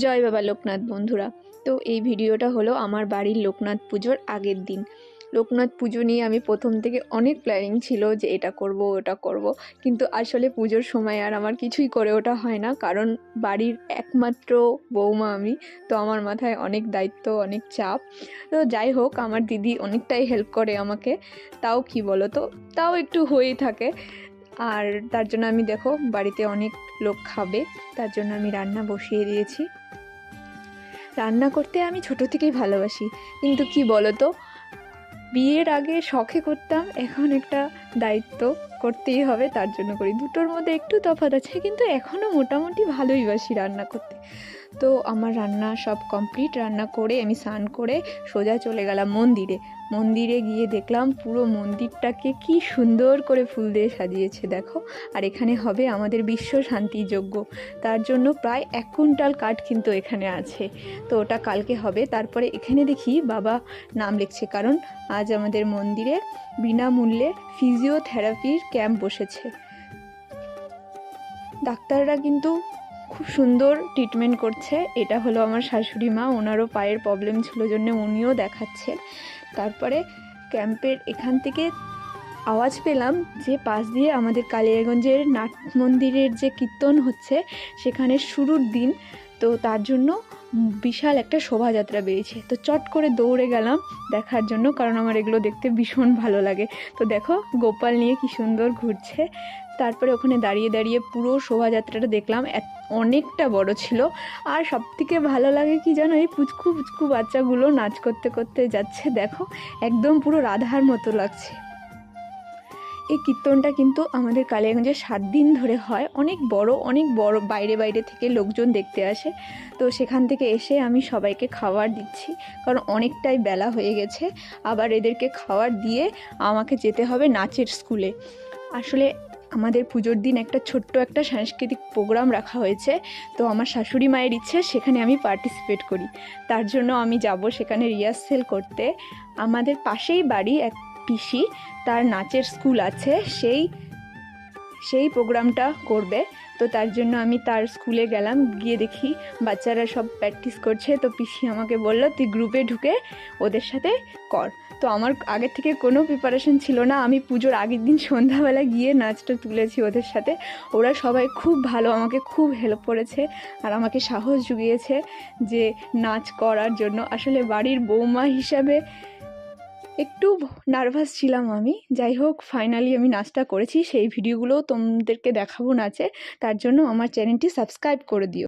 জয় বাবা লোকনাথ বন্ধুরা। তো এই ভিডিওটা হলো আমার বাড়ির লোকনাথ পুজোর আগের দিন। লোকনাথ পুজো নিয়ে আমি প্রথম থেকে অনেক প্ল্যানিং ছিল যে এটা করব ওটা করব, কিন্তু আসলে পুজোর সময় আর আমার কিছুই করে ওঠা হয় না, কারণ বাড়ির একমাত্র বৌমা আমি। তো আমার মাথায় অনেক দায়িত্ব, অনেক চাপ। তো যাই হোক, আমার দিদি অনেকটাই হেল্প করে আমাকে। তাও কি বলো তো, তাও একটু হয়েই থাকে। আর তার জন্য আমি দেখো বাড়িতে অনেক লোক খাবে, তার জন্য আমি রান্না বসিয়ে দিয়েছি। রান্না করতে আমি ছোট থেকেই ভালোবাসি, কিন্তু কি বলো তো, বিয়ের আগে শখে করতাম, এখন একটা দায়িত্ব করতেই হবে, তার জন্য করি। দুটোর মধ্যে একটু তফাৎ আছে, কিন্তু এখনও মোটামুটি ভালোই বাসি রান্না করতে। তো আমার রান্না সব কমপ্লিট। রান্না করে আমি স্নান করে সোজা চলে গেলাম মন্দিরে। মন্দিরে গিয়ে দেখলাম পুরো মন্দিরটাকে কি সুন্দর করে ফুল দিয়ে সাজিয়েছে দেখো। আর এখানে হবে আমাদের বিশ্ব শান্তি যজ্ঞ, তার জন্য প্রায় 1 কুইন্টাল কাঠ কিন্তু এখানে আছে। তো ওটা কালকে হবে। তারপরে এখানে দেখি বাবা নাম লিখছে, কারণ আজ আমাদের মন্দিরে বিনামূল্যে ফিজিওথেরাপির ক্যাম্প বসেছে। ডাক্তাররা কিন্তু খুব সুন্দর ট্রিটমেন্ট করছে। এটা হলো আমার শাশুড়ি মা, ওনারও পায়ের প্রবলেম ছিল জন্য উনিও দেখাচ্ছেন। তারপরে ক্যাম্পের এখান থেকে আওয়াজ পেলাম যে পাশ দিয়ে আমাদের কালিয়াগঞ্জের নাট মন্দিরের যে কীর্তন হচ্ছে সেখানে শুরুর দিন, তো তার জন্য বিশাল একটা শোভাযাত্রা বেরিয়েছে। তো চট করে দৌড়ে গেলাম দেখার জন্য, কারণ আমার এগুলো দেখতে ভীষণ ভালো লাগে। তো দেখো গোপাল নিয়ে কি সুন্দর ঘুরছে। তারপরে ওখানে দাঁড়িয়ে দাঁড়িয়ে পুরো শোভাযাত্রাটা দেখলাম, অনেকটা বড় ছিল। আর সবথেকে ভালো লাগে কি জানো, এই পুচকু পুচকু বাচ্চাগুলো নাচ করতে করতে যাচ্ছে দেখো, একদম পুরো রাধার মতো লাগছে। এই কীর্তনটা কিন্তু আমাদের কালিয়াগঞ্জে 7 দিন ধরে হয়, অনেক বড়, বাইরে বাইরে থেকে লোকজন দেখতে আসে। তো সেখান থেকে এসে আমি সবাইকে খাবার দিচ্ছি, কারণ অনেকটাই বেলা হয়ে গেছে। আবার এদেরকে খাবার দিয়ে আমাকে যেতে হবে নাচের স্কুলে। আসলে আমাদের পুজোর দিন একটা ছোট্ট একটা সাংস্কৃতিক প্রোগ্রাম রাখা হয়েছে। তো আমার শাশুড়ি মায়ের ইচ্ছে সেখানে আমি পার্টিসিপেট করি, তার জন্য আমি যাব সেখানে রিহার্সেল করতে। আমাদের পাশেই বাড়ি এক পিসি, তার নাচের স্কুল আছে, সেই প্রোগ্রামটা করবে। তো তার জন্য আমি তার স্কুলে গেলাম, গিয়ে দেখি বাচ্চারা সব প্র্যাকটিস করছে। তো পিসি আমাকে বললো তুই গ্রুপে ঢুকে ওদের সাথে কর। তো আমার আগের থেকে কোনো প্রিপারেশন ছিল না, আমি পুজোর আগের দিন সন্ধ্যাবেলা গিয়ে নাচটা তুলেছি ওদের সাথে। ওরা সবাই খুব ভালো, আমাকে খুব হেল্প করেছে আর আমাকে সাহস জুগিয়েছে যে নাচ করার জন্য। আসলে বাড়ির বৌমা হিসাবে একটু নার্ভাস ছিলাম আমি। যাই হোক, ফাইনালি আমি নাচটা করেছি, সেই ভিডিওগুলোও তোমাদেরকে দেখাবো নাচে। তার জন্য আমার চ্যানেলটি সাবস্ক্রাইব করে দিও।